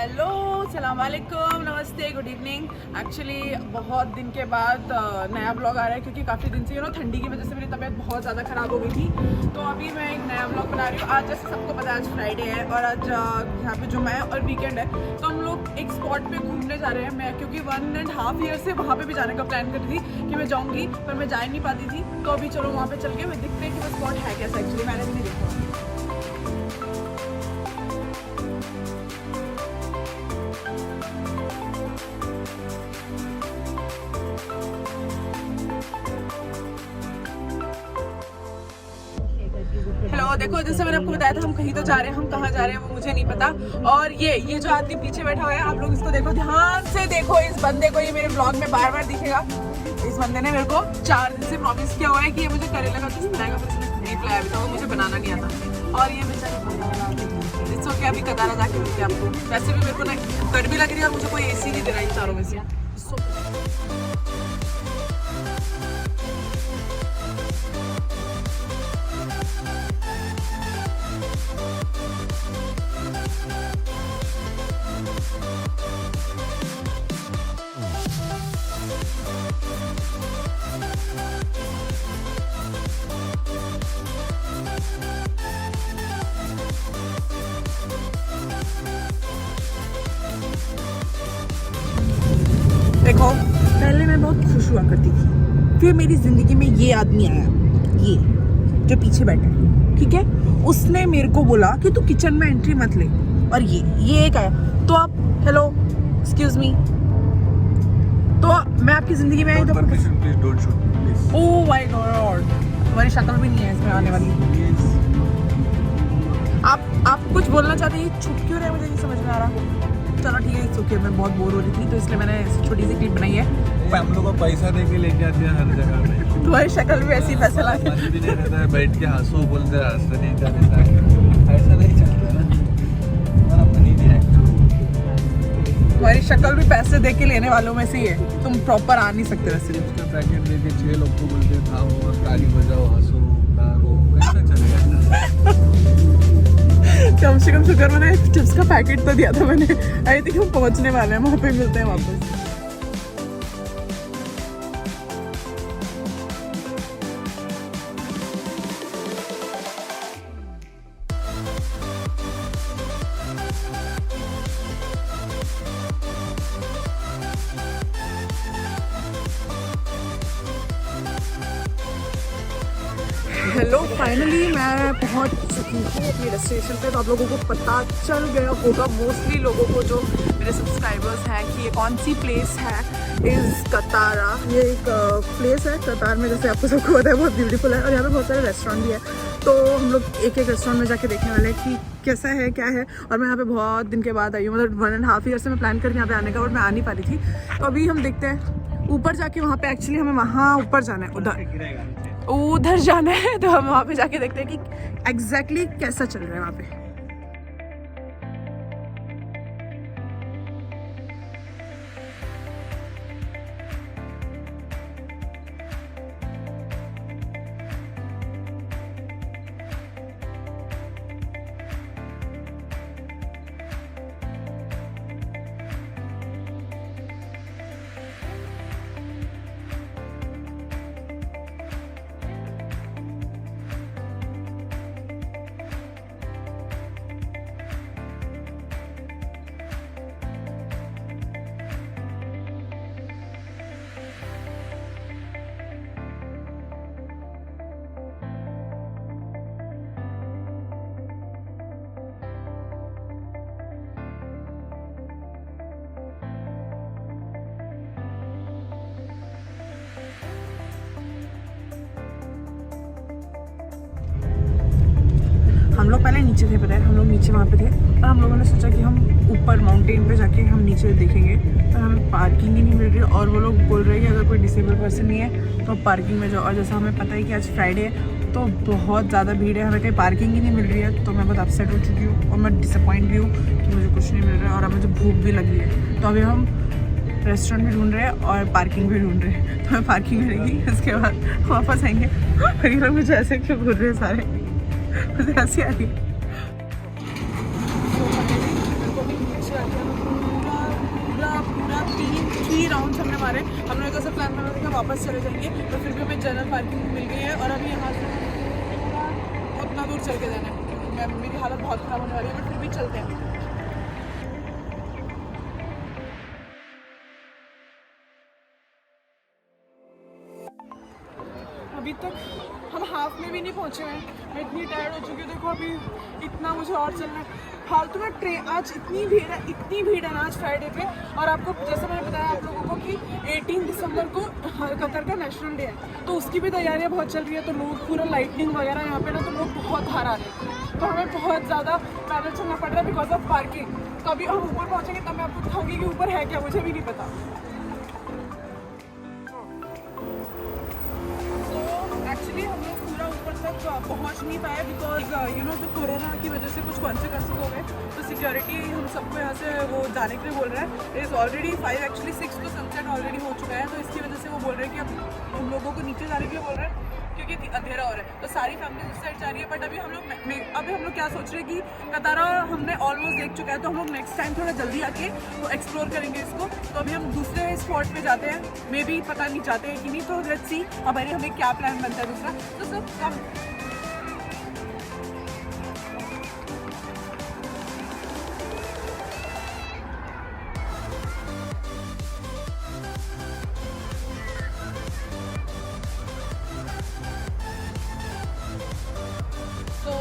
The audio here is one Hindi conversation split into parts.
हेलो, सलाम वालेकुम, नमस्ते, गुड इवनिंग। एक्चुअली बहुत दिन के बाद नया ब्लॉग आ रहा है क्योंकि काफ़ी दिन से ठंडी की वजह से मेरी तबीयत बहुत ज़्यादा ख़राब हो गई थी। तो अभी मैं एक नया ब्लॉग बना रही हूँ। आज जैसे सबको पता है आज फ्राइडे है और आज यहाँ पे जुम्मा है और वीकेंड है, तो हम लोग एक स्पॉट पे घूमने जा रहे हैं। मैं क्योंकि 1.5 ईयर से वहाँ पे भी जाने का प्लान कर रही थी कि मैं जाऊँगी, पर मैं जा ही नहीं पाती थी। तो अभी चलो वहाँ पे चल के मैं दिखते हैं कि वो स्पॉट है कैसा। एक्चुअली मैंने भी नहीं देखा। हेलो, देखो जैसे मैंने आपको बताया था हम कहीं तो जा रहे हैं, हम कहाँ जा रहे हैं वो मुझे नहीं पता। और ये जो आदमी पीछे बैठा हुआ है, आप लोग इसको देखो, ध्यान से देखो इस बंदे को। ये मेरे ब्लॉग में बार बार दिखेगा। इस बंदे ने मेरे को 4 दिन से प्रॉमिस किया हुआ है कि ये मुझे करेला का जूस पिलाएगा, पर इसने नहीं पिलाया अभी तक। वो मुझे बनाना नहीं आता और ये बेचारे इसको क्या अभी कतारा जाके मिलते आपको। वैसे भी मेरे को ना गर्मी लग रही है और मुझे कोई AC नहीं दे रहा इन चारों में से। देखो, पहले मैं बहुत खुश हुआ करती थी, फिर मेरी जिंदगी में ये आदमी आया, ये जो पीछे बैठा है, ठीक है। उसने मेरे को बोला कि तू किचन में एंट्री मत ले, और ये एक आया। तो आप हेलो, एक्सक्यूज मी, तो मैं आपकी जिंदगी में आई तो ओह माय गॉड, हमारी शक्ल भी नहीं है इसमें आने वाली। आप कुछ बोलना चाहते हैं? छुप क्यों रहे, मुझे नहीं समझ में आ रहा। चलो ठीक है, ओके। मैं बहुत बोर हो रही थी तो इसलिए मैंने छोटी सी क्लिप बनाई है। हम लोग को पैसा दे के लेके आते हैं हर जगह में। तुम्हारी शक्ल भी ऐसी पैसा ला के भी नहीं रहता है, बैठ के हंसो बोलते हैं, हंसने नहीं क्या देता है, ऐसा नहीं चलता ना। हमारा मनी नहीं है। तुम्हारी शक्ल भी पैसे दे के लेने वालों में से ही है। तुम प्रॉपर आ नहीं सकते वैसे। उसका पैकेट दे के 6 लोग को बोलते हैं खाओ और ताली बजाओ, हंसो गाओ, कैसा चलेगा? कम से कम शुक्र मैंने चिप्स का पैकेट तो दिया था मैंने। आई थिंक हम पहुंचने वाले हैं, वहाँ पे मिलते हैं वापस। हेलो, फाइनली मैं पहुंच चुकी हूँ अपनी डेस्टिनेशन पे। तो आप लोगों को पता चल गया होगा, मोस्टली लोगों को जो मेरे सब्सक्राइबर्स हैं, कि ये कौन सी प्लेस है। इज़ कतारा। ये एक प्लेस है कतार में, जैसे आपको सबको पता है, बहुत ब्यूटीफुल है। और यहाँ पे बहुत सारे रेस्टोरेंट भी है। तो हम लोग एक रेस्टोरेंट में जाके देखने वाले हैं कि कैसा है, क्या है। और मैं यहाँ पे बहुत दिन के बाद आई हूँ, मतलब 1.5 ईयर से मैं प्लान करके यहाँ पे आने का, और मैं आ नहीं पा रही थी। तो अभी हम देखते हैं ऊपर जाके, वहाँ पे एक्चुअली हमें वहाँ ऊपर जाना है, उधर जाना है। तो हम वहाँ पे जाके देखते हैं कि एग्जैक्टली कैसा चल रहा है वहाँ पे। हम लोग पहले नीचे थे, पता है, हम लोग नीचे वहाँ पे थे। और हम लोगों ने सोचा कि हम ऊपर माउंटेन पे जाके हम नीचे देखेंगे, पर हमें पार्किंग ही नहीं मिल रही। और वो लोग बोल रहे हैं कि अगर कोई डिसेबल पर्सन नहीं है तो पार्किंग में जाओ। और जैसा हमें पता है कि आज फ्राइडे है तो बहुत ज़्यादा भीड़ है, हमें कहीं पार्किंग ही नहीं मिल रही है। तो मैं बहुत अपसेट हो चुकी हूँ और मैं डिसअपॉइंट भी हूँ कि मुझे कुछ नहीं मिल रहा है, और अब मुझे भूख भी लग रही है। तो अभी हम रेस्टोरेंट भी ढूंढ रहे हैं और पार्किंग भी ढूंढ रहे हैं। तो मैं पार्किंग में रहेंगी, उसके बाद वापस आएंगे। और ये लोग मुझे ऐसे क्यों बोल रहे हैं सारे, मुझे हंसी आ रही है। हमारे, हमने तो सब प्लान बना था कि वापस चले जाएंगे, तो फिर भी हमें जनरल पार्किंग मिल गई है और अभी यहाँ से उतना दूर चल के जाना है। मेरी हालत बहुत ख़राब होने वाली है, बट फिर भी चलते हैं। अभी तक हम हाफ में भी नहीं पहुँचे हैं, मैं इतनी टायर्ड हो चुकी हूँ। देखो अभी इतना मुझे और चलना है। फालतू में ट्रेन, आज इतनी भीड़ है ना आज फ्राइडे पे। और आपको जैसे मैंने बताया आप लोगों को कि 18 दिसंबर को कतर का नेशनल डे है, तो उसकी भी तैयारियां बहुत चल रही है। तो लोग पूरा लाइटनिंग वगैरह यहाँ पे ना, तो लोग बहुत बाहर आ रहे हैं, तो हमें बहुत ज़्यादा पैदल चलना पड़ रहा है बिकॉज ऑफ पार्किंग। तो अभी हम ऊपर पहुँचेंगे तब मैं आपको दिखाऊंगी कि ऊपर है क्या, मुझे भी नहीं पता। एक्चुअली हम लोग पूरा ऊपर तक पहुंच नहीं पाए बिकॉज यू नो जो कोरोना की वजह से कुछ कॉन्सिक्वेंसेस हो गए, तो सिक्योरिटी हम सबको यहाँ से वो जाने के लिए बोल रहा है। इज़ ऑलरेडी 5 एक्चुअली 6 को सनसेट ऑलरेडी हो चुका है, तो इसकी वजह से वो बोल रहे हैं कि अब हम लोगों को नीचे जाने के लिए बोल रहे हैं क्योंकि अंधेरा हो रहा है। तो सारी फैमिली उस साइड जा रही है, बट अभी हम लोग क्या सोच रहे हैं कि कतारा हमने ऑलमोस्ट देख चुका है, तो हम लोग नेक्स्ट टाइम थोड़ा जल्दी आके वो एक्सप्लोर करेंगे इसको। तो अभी हम दूसरे स्पॉट पे जाते हैं, मे बी पता नहीं चाहते हैं कि नहीं, तो लेट्स सी हमारे हमें क्या प्लान बनता है दूसरा। तो सब कम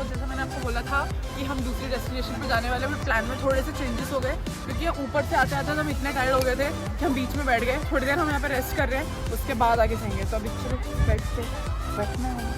जैसा मैंने आपको बोला था कि हम दूसरी डेस्टिनेशन पे जाने वाले, बट प्लान में थोड़े से चेंजेस हो गए क्योंकि ऊपर से आते आते हम इतने टायर्ड हो गए थे कि हम बीच में बैठ गए। थोड़ी देर हम यहाँ पे रेस्ट कर रहे हैं, उसके बाद आगे जाएंगे। तो अभी चलो बैठना है।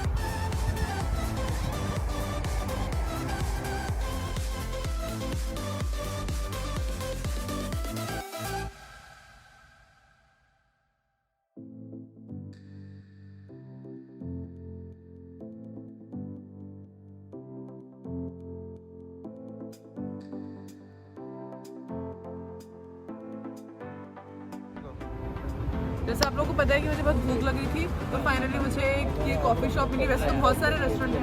जैसे आप लोगों को पता है कि मुझे बहुत भूख लगी थी, तो फाइनली मुझे ये कॉफ़ी शॉप मिली। वैसे तो बहुत सारे रेस्टोरेंट हैं,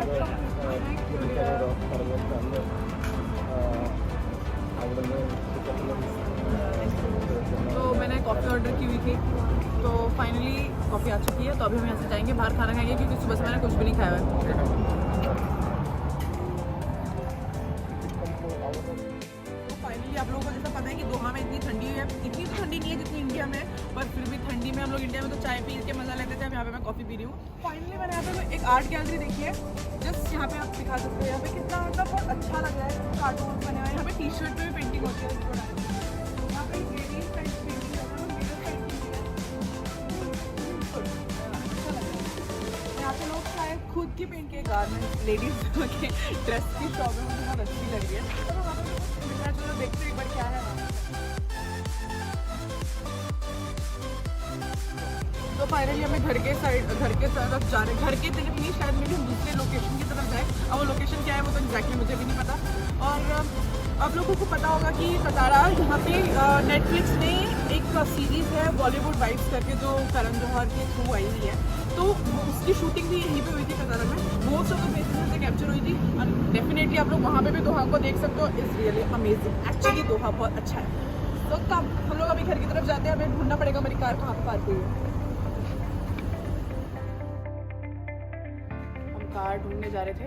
तो मैंने कॉफ़ी ऑर्डर की हुई थी, तो फाइनली कॉफ़ी आ चुकी है। तो अभी हम यहाँ से जाएंगे, बाहर खाना खाएंगे क्योंकि सुबह से मैंने कुछ भी नहीं खाया है। आप लोगों को जैसा पता है कि दोहा में इतनी ठंडी है, इतनी तो ठंडी नहीं है जितनी इंडिया में, पर फिर भी ठंडी में हम लोग इंडिया में तो चाय पी के मजा लेते थे। अब यहाँ पे मैं कॉफ़ी पी रही हूँ। फाइनली मैंने यहाँ पे एक आर्ट गैलरी देखी है, जस्ट यहाँ पे आप दिखा सकते हो। यहाँ पे कितना मतलब बहुत अच्छा लग रहा है, कार्टून बने हुए हैं। यहाँ पे टी शर्ट पे भी पेंटिंग होती है, यहाँ पे लेडीज पेंटिंग यहाँ पे लोग शायद खुद की पेंट के गारमेंट लेडीज के ड्रेस की शॉप है, मुझे बहुत अच्छी लग रही है। चलो देखते एक बार क्या है। तो फाइनली हमें घर के तरफ जा रहे, घर की तरफ नहीं, शायद मेरी हम दूसरे लोकेशन की तरफ जाए। अब वो लोकेशन क्या है वो तो एग्जैक्टली मुझे भी नहीं पता। और आप लोगों को पता होगा कि कतारा यहाँ पे नेटफ्लिक्स ने एक सीरीज़ है बॉलीवुड वाइब्स करके, जो करण जौहर के थ्रू आई हुई है, तो उसकी शूटिंग भी यहीं पे हुई थी कतारा में। मोस्ट ऑफ द प्लेसेस से कैप्चर हुई थी और डेफिनेटली आप लोग वहाँ पे भी दोहा को देख सकते हो। इज़ रियली अमेजिंग, एक्चुअली दोहा बहुत अच्छा है। तो कब हम लोग अभी घर की तरफ जाते हैं, हमें ढूंढना पड़ेगा हमारी कार कहाँ पर पार्क हुई है। हम कार ढूंढने जा रहे थे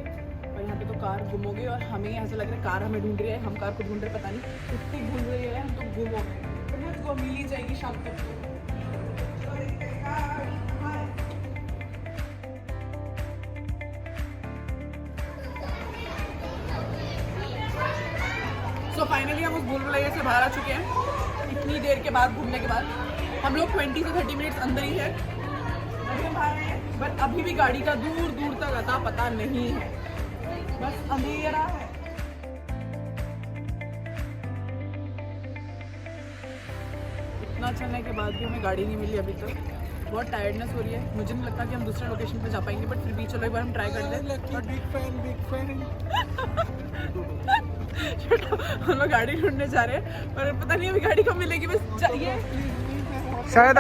और यहाँ पे तो कार गुम हो गई, और हमें ऐसा लग रहा है कार हमें ढूंढ रही है, हम कार को ढूंढ रहे, पता नहीं कितनी ढूंढ रही है, हम तो गुम हो गए। तो मिल ही जाएगी शाम तक। सो फाइनली हम उस भूल-भुलैया से बाहर आ चुके हैं इतनी देर के बाद, घूमने के बाद। हम लोग 20 से 30 मिनट्स अंदर ही है, अभी हम बाहर हैं, बट अभी भी गाड़ी का दूर दूर तक अता पता नहीं है, बस अंधेरा है। इतना चलने के बाद भी हमें गाड़ी नहीं मिली अभी तक, बहुत टायर्डनेस हो रही है। मुझे नहीं लगता कि हम दूसरे लोकेशन पे जा पाएंगे, बट फिर भी चलो एक बार हम ट्राई करते हैं। बिग फैन हम लोग गाड़ी ढूंढने जा रहे हैं, पर पता नहीं अभी गाड़ी कब मिलेगी। बस चाहिए शायद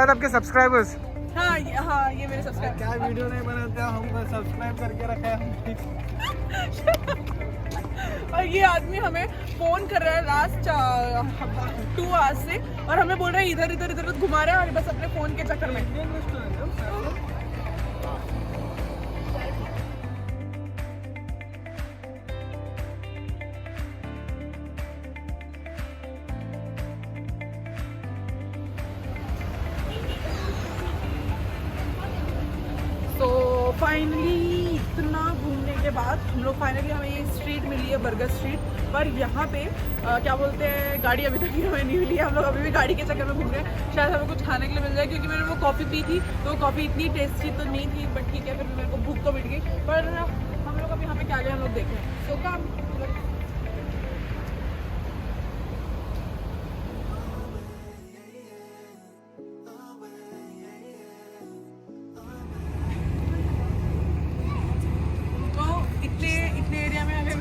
आपके सब्सक्राइबर्स। हाँ ये मेरे सब्सक्राइबर। क्या वीडियो नहीं बनाते हम, सब्सक्राइब करके रखा है। और ये आदमी हमें फोन कर रहा है लास्ट 2 आवर्स से और हमें बोल रहा है इधर इधर इधर घुमा रहा है और बस अपने फोन के चक्कर में। फाइनली इतना घूमने के बाद हम लोग फाइनली हमें ये स्ट्रीट मिली है, बर्गर स्ट्रीट। पर यहाँ पे क्या बोलते हैं, गाड़ी अभी तक हमें नहीं मिली है। हम लोग अभी भी गाड़ी के चक्कर में घूम रहे हैं। शायद हमें कुछ खाने के लिए मिल जाए, क्योंकि मैंने वो कॉफ़ी पी थी तो वो कॉफ़ी इतनी टेस्टी तो नहीं थी, बट ठीक है, फिर मेरे को भूख तो मिट गई। पर हम लोग अभी यहाँ पे क्या गए हम लोग देखें तो काम।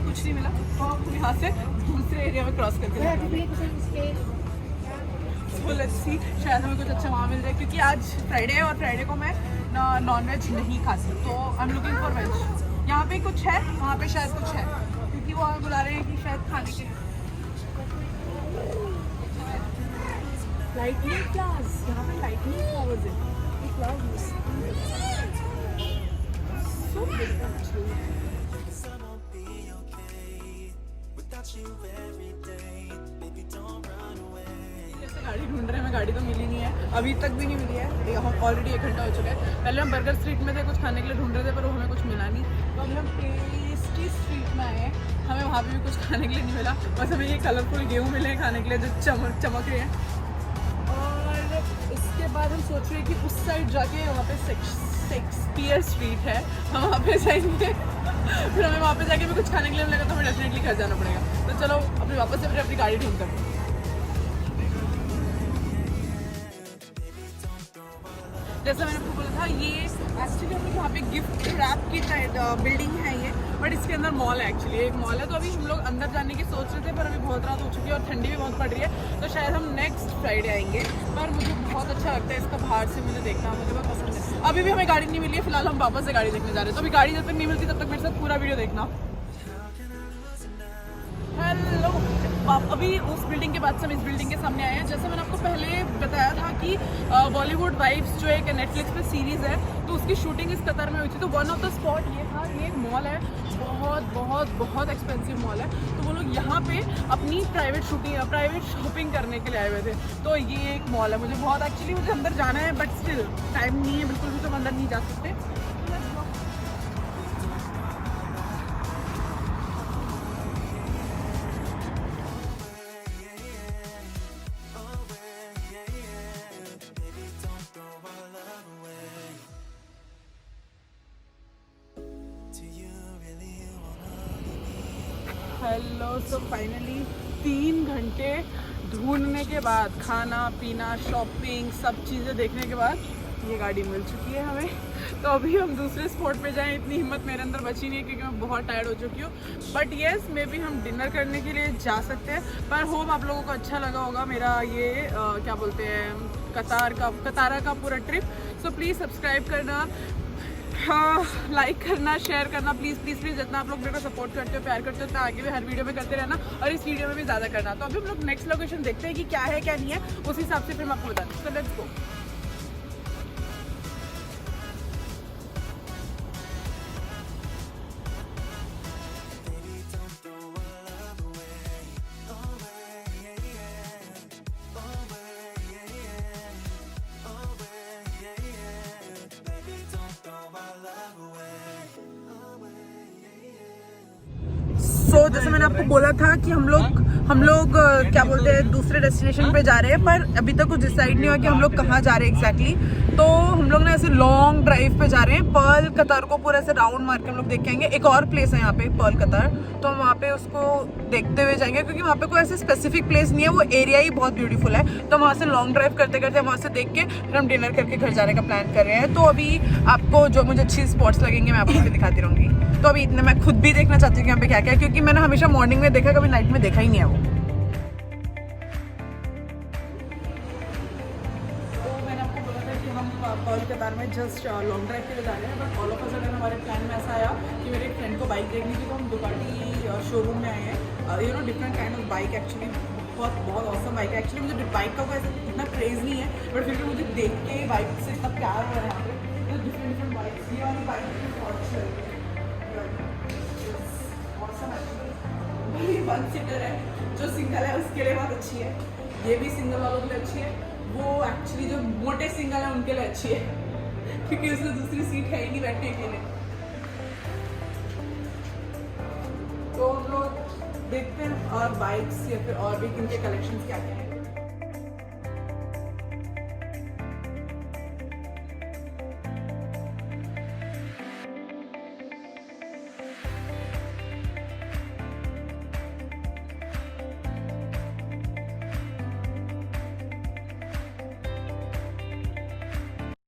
कुछ नहीं मिला तो हम यहाँ से दूसरे एरिया में क्रॉस करके सो लेट्स सी, शायद हमें कुछ अच्छा वहाँ मिल जाए, क्योंकि आज फ्राइडे है और फ्राइडे को मैं नॉन वेज नहीं खा सकती, तो I am looking for veg. यहाँ पे कुछ है, वहाँ पे शायद कुछ है, क्योंकि वो हमें बुला रहे हैं कि शायद खाने के लाइटनिंग फ्लावर्स, यहाँ पे लाइटनिंग फ्लावर्स है। गाड़ी ढूंढ रहे हैं, हमें गाड़ी तो मिली नहीं है, अभी तक भी नहीं मिली है। हम ऑलरेडी 1 घंटा हो चुका है। पहले हम बर्गर स्ट्रीट में थे, कुछ खाने के लिए ढूंढ रहे थे, पर वो हमें कुछ मिला नहीं। तो अभी हम टेस्टी स्ट्रीट में आए हैं, हमें वहाँ पे भी कुछ खाने के लिए नहीं मिला, बस हमें ये कलरफुल गेहूँ मिले हैं खाने के लिए जो चमक रहे हैं। और इसके बाद हम सोच रहे हैं कि उस साइड जाके वहाँ पे शेक्सपियर स्ट्रीट है, हम वहाँ पे जाएंगे। फिर हमें वहाँ पे जाके भी कुछ खाने के लिए मिलेगा तो हमें डेफिनेटली घर जाना पड़ेगा। तो चलो अपनी वापस से फिर अपनी गाड़ी ढूंढ कर। जैसा मैंने आपको बोला था, ये एक्चुअली हम लोग यहाँ पे गिफ्ट रैप की बिल्डिंग है ये, बट इसके अंदर मॉल है। एक्चुअली एक मॉल है, तो अभी हम लोग अंदर जाने की सोच रहे थे, पर अभी बहुत रात हो चुकी है और ठंडी भी बहुत पड़ रही है, तो शायद हम नेक्स्ट फ्राइडे आएंगे। पर मुझे बहुत अच्छा लगता है इसका बाहर से मुझे देखना, मुझे बहुत पसंद है। अभी भी हमें गाड़ी नहीं मिली है, फिलहाल हम वापस से गाड़ी देखने जा रहे हैं, तो अभी गाड़ी जब तक नहीं मिलती तब तक मेरे साथ पूरा वीडियो देखना। हेलो, अभी उस बिल्डिंग के बाद से हम इस बिल्डिंग के सामने आए हैं। जैसे मैंने आपको पहले बताया था कि बॉलीवुड वाइब्स जो एक नेटफ्लिक्स पे सीरीज़ है, तो उसकी शूटिंग इस कतर में हुई थी। तो वन ऑफ द स्पॉट ये था, ये एक मॉल है, बहुत बहुत बहुत एक्सपेंसिव मॉल है। तो वो लोग यहाँ पे अपनी प्राइवेट शॉपिंग करने के लिए आए हुए थे। तो ये एक मॉल है, मुझे अंदर जाना है, बट स्टिल टाइम नहीं है बिल्कुल भी, तो हम अंदर नहीं जा सकते। हेलो, सो फाइनली 3 घंटे ढूंढने के बाद, खाना पीना शॉपिंग सब चीज़ें देखने के बाद ये गाड़ी मिल चुकी है हमें। तो अभी हम दूसरे स्पॉट पे जाएं, इतनी हिम्मत मेरे अंदर बची नहीं है, क्योंकि मैं बहुत टायर्ड हो चुकी हूँ। बट येस, मे बी हम डिनर करने के लिए जा सकते हैं। पर होप आप लोगों को अच्छा लगा होगा मेरा ये क्या बोलते हैं, कतारा का पूरा ट्रिप। सो प्लीज़ सब्सक्राइब करना, लाइक करना, शेयर करना, प्लीज़ प्लीज़ प्लीज़। जितना आप लोग मेरे को सपोर्ट करते हो, प्यार करते हो, उतना आगे भी हर वीडियो में करते रहना, और इस वीडियो में भी ज़्यादा करना। तो अभी हम लोग नेक्स्ट लोकेशन देखते हैं कि क्या है क्या नहीं है, उस हिसाब से फिर मैं आपको बताती हूँ। तो लेट्स गो। तो जैसे मैंने आपको बोला था कि हम लोग क्या बोलते हैं, दूसरे डेस्टिनेशन पे जा रहे हैं, पर अभी तक कुछ डिसाइड नहीं हुआ कि हम लोग कहाँ जा रहे हैं एग्जैक्टली। तो हम लोग ना ऐसे लॉन्ग ड्राइव पे जा रहे हैं, पर्ल कतार को पूरा ऐसे राउंड मार के हम लोग देख के आएंगे। एक और प्लेस है यहाँ पे पर्ल कतार, तो हम वहाँ पे उसको देखते हुए जाएंगे, क्योंकि वहाँ पे कोई ऐसे स्पेसिफिक प्लेस नहीं है, वो एरिया ही बहुत ब्यूटीफुल है। तो वहाँ से लॉन्ग ड्राइव करते करते वहाँ से देख के फिर हम डिनर करके घर जाने का प्लान कर रहे हैं। तो अभी आपको जो मुझे अच्छी स्पॉट्स लगेंगे मैं आपको भी दिखाती रहूँगी। तो अभी इतने मैं खुद भी देखना चाहती हूँ कि यहाँ पे क्या क्या है, क्योंकि मैंने हमेशा मॉर्निंग में देखा, कभी नाइट में देखा ही नहीं है वो। तो मैंने आपको बोला था कि हम पर्ल कतार में जस्ट लॉन्ग ड्राइव के लिए जा रहे हैं, but all of a sudden हमारे प्लान में ऐसा आया कि मेरे फ्रेंड को बाइक देखने की, तो हम दुकाटी शोरूम में आए हैं। You know different kind of bike, actually बहुत ऑसम बाइक है। एक्चुअली मुझे बाइक का कोई ऐसा इतना क्रेज़ नहीं है, बट फिर भी मुझे देख के बाइक से इतना प्यार हो रहा है यहाँ पे। तो डिफरेंट बाइक्स, ये वाली बाइक मुझे बहुत अच्छी लगी है। ऑसम है, ये 1 सीटर है, जो सिंगल है उसके लिए बहुत अच्छी है। ये भी सिंगल वालों के लिए अच्छी है। वो एक्चुअली जो मोटे सिंगल है उनके लिए अच्छी है, क्योंकि उसमें दूसरी सीट है ही नहीं बैठने के लिए। तो हम लोग देखते हैं और बाइक्स या फिर और भी किनके कलेक्शंस क्या क्या हैं।